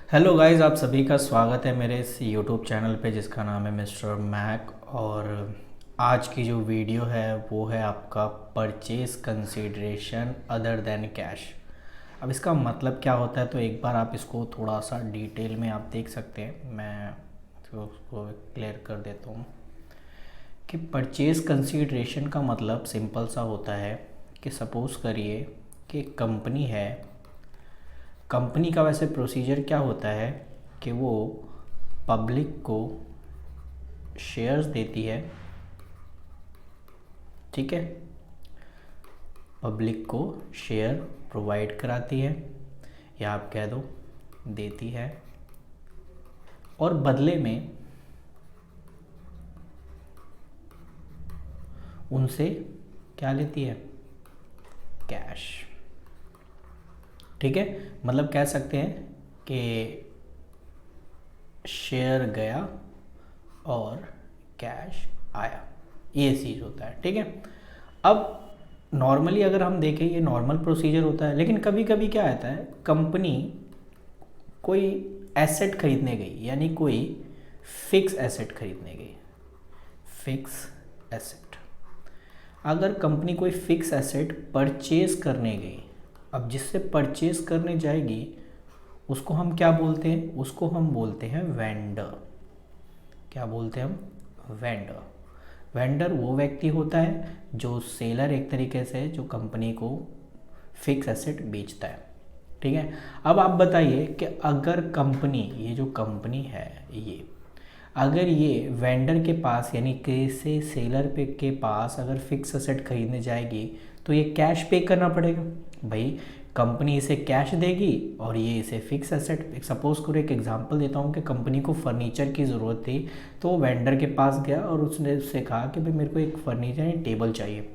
Hello guys, आप सभी का स्वागत है मेरे इस यूट्यूब चैनल पे जिसका नाम है मिस्टर मैक। और आज की जो वीडियो है वो है आपका purchase consideration other than cash. अब इसका मतलब क्या होता है तो एक बार आप इसको थोड़ा सा डिटेल में आप देख सकते हैं। मैं तो उसको क्लियर कर देता हूँ कि परचेज कंसीडरेशन का मतलब सिंपल सा होता है कि सपोज़ करिए कि कंपनी है। कंपनी का वैसे प्रोसीजर क्या होता है कि वो पब्लिक को शेयर्स देती है, ठीक है। पब्लिक को शेयर प्रोवाइड कराती है या आप कह दो देती है, और बदले में उनसे क्या लेती है? कैश, ठीक है। मतलब कह सकते हैं कि शेयर गया और कैश आया, ये चीज़ होता है, ठीक है। अब नॉर्मली अगर हम देखें ये नॉर्मल प्रोसीजर होता है, लेकिन कभी कभी क्या आता है, कंपनी कोई एसेट खरीदने गई, यानी कोई फिक्स एसेट खरीदने गई। फिक्स एसेट, अगर कंपनी कोई फिक्स एसेट परचेज करने गई, अब जिससे परचेज करने जाएगी उसको हम क्या बोलते हैं? उसको हम बोलते हैं वेंडर। क्या बोलते हैं हम? वेंडर। वेंडर वो व्यक्ति होता है जो सेलर एक तरीके से, जो कंपनी को फिक्स एसेट बेचता है, ठीक है। अब आप बताइए कि अगर कंपनी, ये जो कंपनी है ये, अगर ये वेंडर के पास यानी किसी सेलर पे के पास अगर फिक्स एसेट खरीदने जाएगी तो ये कैश पे करना पड़ेगा। भाई कंपनी इसे कैश देगी और ये इसे फिक्स एसेट, सपोज़ करो एक एग्जांपल देता हूँ कि कंपनी को फर्नीचर की ज़रूरत थी, तो वो वेंडर के पास गया और उसने उससे कहा कि भाई मेरे को एक फर्नीचर यानी टेबल चाहिए।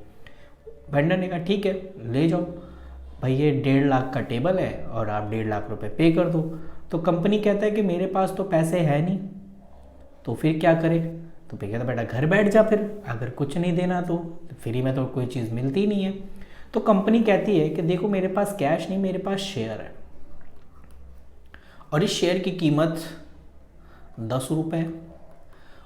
वेंडर ने कहा ठीक है ले जाओ भाई, ये 1.5 लाख का टेबल है और आप 1.5 लाख रुपए पे कर दो। तो कंपनी कहता है कि मेरे पास तो पैसे है नहीं, तो फिर क्या करे? तो फिर कहता बेटा घर बैठ जा, फिर अगर कुछ नहीं देना तो फ्री में तो कोई चीज़ मिलती नहीं है। तो कंपनी कहती है कि देखो मेरे पास कैश नहीं, मेरे पास शेयर है और इस शेयर की कीमत 10 रुपये है।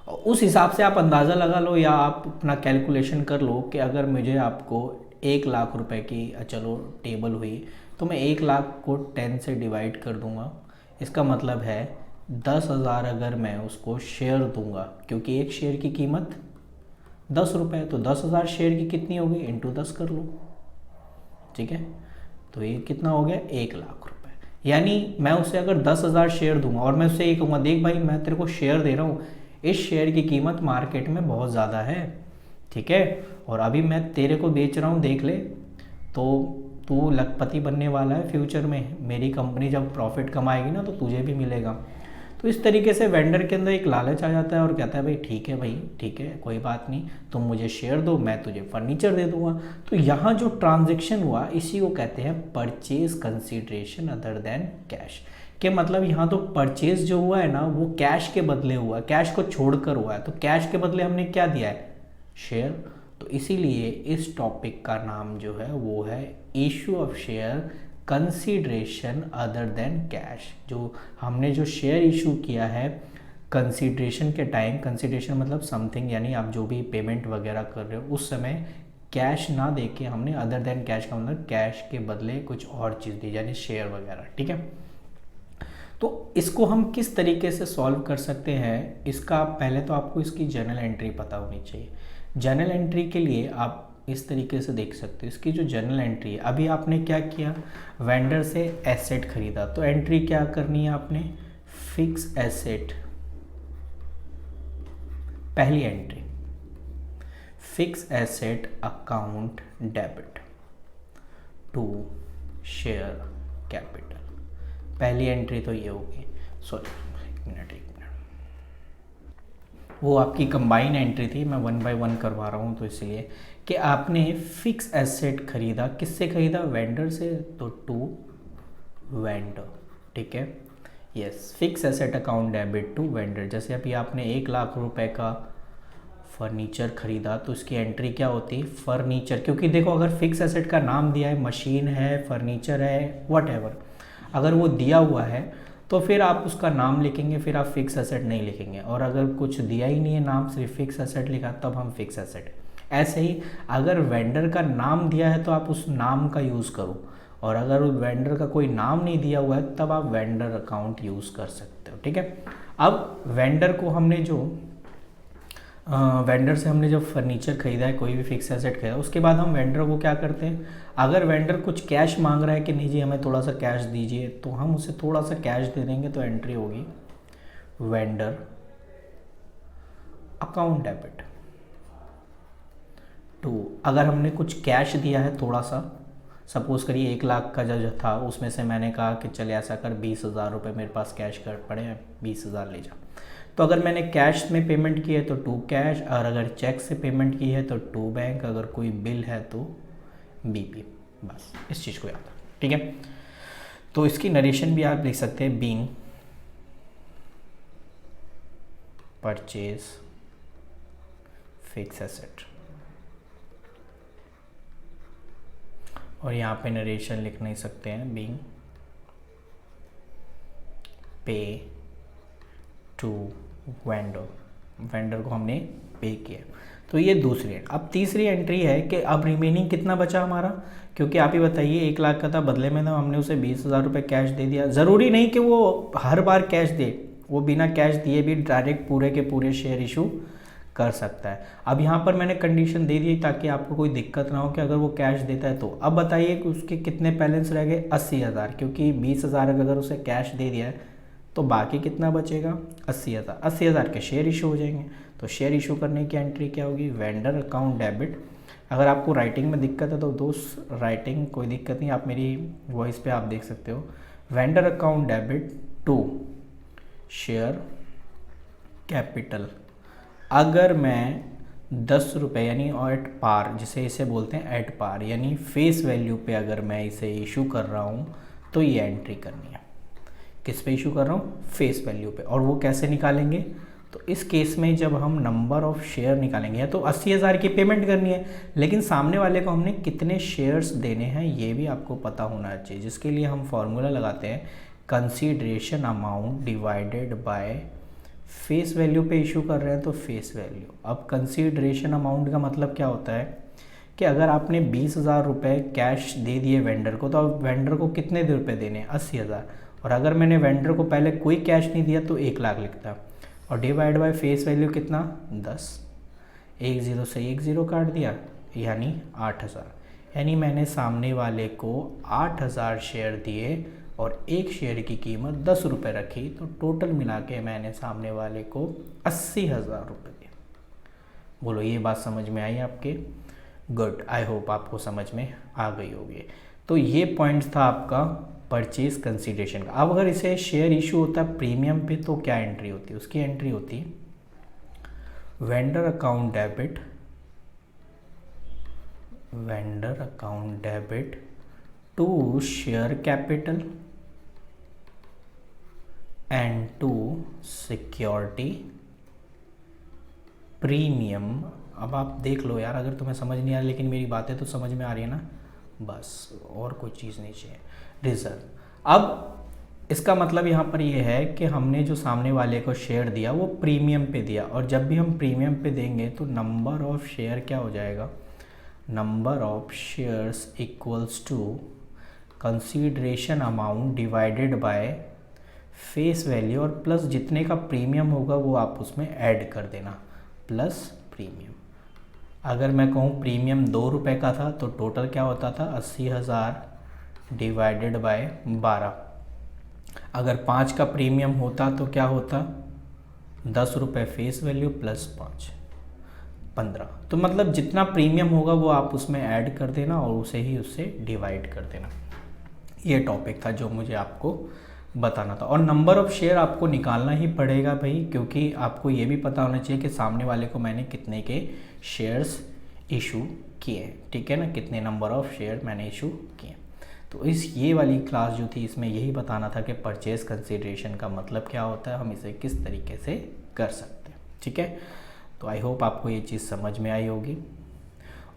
और उस हिसाब से आप अंदाज़ा लगा लो या आप अपना कैलकुलेशन कर लो कि अगर मुझे आपको 1 लाख रुपए की चलो टेबल हुई, तो मैं 1 लाख को 10 से डिवाइड कर दूंगा। इसका मतलब है 10,000 अगर मैं उसको शेयर दूंगा, क्योंकि एक शेयर की कीमत 10 रुपये, तो 10,000 शेयर की कितनी होगी? इंटू 10 कर लो, ठीक है। तो ये कितना हो गया? 1 लाख रुपए। यानी मैं उसे अगर 10,000 शेयर दूंगा और मैं उससे ये कहूँगा देख भाई मैं तेरे को शेयर दे रहा हूँ, इस शेयर की कीमत मार्केट में बहुत ज़्यादा है, ठीक है, और अभी मैं तेरे को बेच रहा हूँ, देख ले, तो तू लखपति बनने वाला है फ्यूचर में। मेरी कंपनी जब प्रॉफिट कमाएगी ना तो तुझे भी मिलेगा। तो इस तरीके से वेंडर के अंदर एक लालच आ जाता है और कहता है भाई ठीक है भाई, ठीक है कोई बात नहीं, तुम मुझे शेयर दो, मैं तुझे फर्नीचर दे दूंगा। तो यहाँ जो ट्रांजैक्शन हुआ इसी को कहते हैं purchase consideration other than cash. के मतलब यहाँ तो परचेज जो हुआ है ना वो कैश के बदले हुआ है, कैश को छोड़कर हुआ है। तो कैश के बदले हमने क्या दिया है? शेयर। तो इसीलिए इस टॉपिक का नाम जो है वो है issue of share consideration other than cash. जो हमने जो शेयर इशू किया है कंसीडरेशन के टाइम, कंसीडरेशन मतलब समथिंग, यानी आप जो भी पेमेंट वगैरह कर रहे हो उस समय कैश ना दे के हमने अदर देन कैश का मतलब कैश के बदले कुछ और चीज़ दी, यानी शेयर वगैरह, ठीक है। तो इसको हम किस तरीके से सॉल्व कर सकते हैं, इसका पहले तो आपको इसकी जर्नल एंट्री पता होनी चाहिए। जर्नल एंट्री के लिए आप इस तरीके से देख सकते हो, इसकी जो जर्नल एंट्री है, अभी आपने क्या किया? वेंडर से एसेट खरीदा, तो एंट्री क्या करनी है आपने? फिक्स एसेट, पहली entry fix asset account debit to share capital. पहली एंट्री तो ये होगी, सॉरी एक मिनट, वो आपकी कंबाइन एंट्री थी, मैं 1 बाय 1 करवा रहा हूँ तो इसलिए कि आपने फिक्स एसेट खरीदा, किससे खरीदा? वेंडर से, तो टू वेंडर, ठीक है। Yes, fix asset account debit to vendor. जैसे अभी आपने 1 लाख रुपए का फर्नीचर खरीदा तो इसकी एंट्री क्या होती? फर्नीचर, क्योंकि देखो अगर फिक्स एसेट का नाम दिया है, मशीन है, फर्नीचर है, वट एवर, अगर वो दिया हुआ है तो फिर आप उसका नाम लिखेंगे, फिर आप फिक्स एसेट नहीं लिखेंगे। और अगर कुछ दिया ही नहीं है नाम, सिर्फ फिक्स एसेट लिखा, तब हम फिक्स एसेट। ऐसे ही अगर वेंडर का नाम दिया है तो आप उस नाम का यूज़ करो, और अगर वेंडर का कोई नाम नहीं दिया हुआ है तब आप वेंडर अकाउंट यूज़ कर सकते हो, ठीक है। अब वेंडर को हमने जो वेंडर से हमने जब फर्नीचर खरीदा है, कोई भी फिक्स एसेट खरीदा, उसके बाद हम वेंडर को क्या करते हैं, अगर वेंडर कुछ कैश मांग रहा है कि नहीं जी हमें थोड़ा सा कैश दीजिए, तो हम उसे थोड़ा सा कैश दे देंगे। तो एंट्री होगी वेंडर अकाउंट डेबिट टू। अगर हमने कुछ कैश दिया है थोड़ा सा, सपोज़ करिए 1 लाख का जो था उसमें से मैंने कहा कि चले ऐसा कर 20,000 रुपये मेरे पास कैश कर पड़े हैं, 20,000 ले जा। तो अगर मैंने कैश में पेमेंट की है तो टू कैश, और अगर चेक से पेमेंट की है तो टू बैंक, अगर कोई बिल है तो बीपी। बस इस चीज़ को याद है, ठीक है। तो इसकी नरेशन भी आप लिख सकते हैं, बीइंग परचेज फिक्स एसेट, और यहाँ पे नरेशन लिख नहीं सकते हैं, बीइंग पे टू वेंडर, वेंडर को हमने पे किया। तो ये दूसरी है। अब तीसरी एंट्री है कि अब रिमेनिंग कितना बचा हमारा, क्योंकि आप ही बताइए 1 लाख का था, बदले में तो हमने उसे 20,000 रुपये कैश दे दिया। ज़रूरी नहीं कि वो हर बार कैश दे, वो बिना कैश दिए भी डायरेक्ट पूरे के पूरे शेयर इशू कर सकता है। अब यहाँ पर मैंने कंडीशन दे दी ताकि आपको कोई दिक्कत ना हो कि अगर वो कैश देता है तो। अब बताइए कि उसके कितने बैलेंस रह गए, 80,000, क्योंकि 20,000 अगर उसे कैश दे दिया है तो बाकी कितना बचेगा, 80,000। 80,000 के शेयर इशू हो जाएंगे। तो शेयर इशू करने की एंट्री क्या होगी, वेंडर अकाउंट डेबिट। अगर आपको राइटिंग में दिक्कत है तो दोस्त राइटिंग कोई दिक्कत नहीं, आप मेरी वॉइस पे आप देख सकते हो। Vendor account debit to share capital. अगर मैं 10 रुपये यानी एट पार, जिसे इसे बोलते हैं एट पार, यानी फेस वैल्यू पे अगर मैं इसे इशू कर रहा हूँ तो ये एंट्री करनी है। किस पे इशू कर रहा हूँ, फेस वैल्यू पे। और वो कैसे निकालेंगे, तो इस केस में जब हम नंबर ऑफ शेयर निकालेंगे, तो 80,000 की पेमेंट करनी है, लेकिन सामने वाले को हमने कितने शेयर्स देने हैं ये भी आपको पता होना चाहिए, जिसके लिए हम फॉर्मूला लगाते हैं consideration amount divided by face value पे इशू कर रहे हैं तो फेस वैल्यू। अब कंसीडरेशन अमाउंट का मतलब क्या होता है कि अगर आपने 20,000 रुपये कैश दे दिए वेंडर को, तो अब वेंडर को कितने रुपये देने हैं, 80,000। और अगर मैंने वेंडर को पहले कोई कैश नहीं दिया तो 1 लाख लिखता, और डिवाइड बाय फेस वैल्यू कितना, 10। 1 0 से 1 0 काट दिया, यानी 8,000। यानी मैंने सामने वाले को 8,000 शेयर दिए और एक शेयर की कीमत 10 रुपये रखी, तो टोटल मिला के मैंने सामने वाले को 80,000 रुपये दिए। बोलो ये बात समझ में आई आपके? गुड, आई होप आपको समझ में आ गई होगी। तो ये पॉइंट था आपका परचेज कंसीडरेशन का। अब अगर इसे शेयर इशू होता है प्रीमियम पे तो क्या एंट्री होती है, उसकी एंट्री होती vendor account debit, vendor account debit to share capital and to security premium. अब आप देख लो यार, अगर तुम्हें समझ नहीं आ रही लेकिन मेरी बातें तो समझ में आ रही है ना, बस और कोई चीज़ नहीं चाहिए। रिजर्व। अब इसका मतलब यहाँ पर ये है कि हमने जो सामने वाले को शेयर दिया वो प्रीमियम पे दिया, और जब भी हम प्रीमियम पे देंगे तो नंबर ऑफ शेयर क्या हो जाएगा, number of shares equals to consideration amount divided by face value, और प्लस जितने का प्रीमियम होगा वो आप उसमें ऐड कर देना, प्लस प्रीमियम। अगर मैं कहूँ प्रीमियम 2 रुपये का था तो टोटल क्या होता था, 80,000 डिवाइडेड बाय 12। अगर 5 का प्रीमियम होता तो क्या होता, 10 रुपये फेस वैल्यू प्लस 5, 15। तो मतलब जितना प्रीमियम होगा वो आप उसमें ऐड कर देना और उसे ही उससे डिवाइड कर देना। ये टॉपिक था जो मुझे आपको बताना था। और नंबर ऑफ़ शेयर आपको निकालना ही पड़ेगा भाई, क्योंकि आपको ये भी पता होना चाहिए कि सामने वाले को मैंने कितने के शेयर्स इशू किए हैं, ठीक है ना, कितने नंबर ऑफ़ शेयर मैंने इशू किए। तो ये वाली क्लास जो थी इसमें यही बताना था कि परचेज कंसीडरेशन का मतलब क्या होता है, हम इसे किस तरीके से कर सकते हैं, ठीक है। तो आई होप आपको ये चीज़ समझ में आई होगी।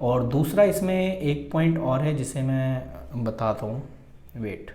और दूसरा इसमें एक पॉइंट और है जिसे मैं बताता हूँ, वेट।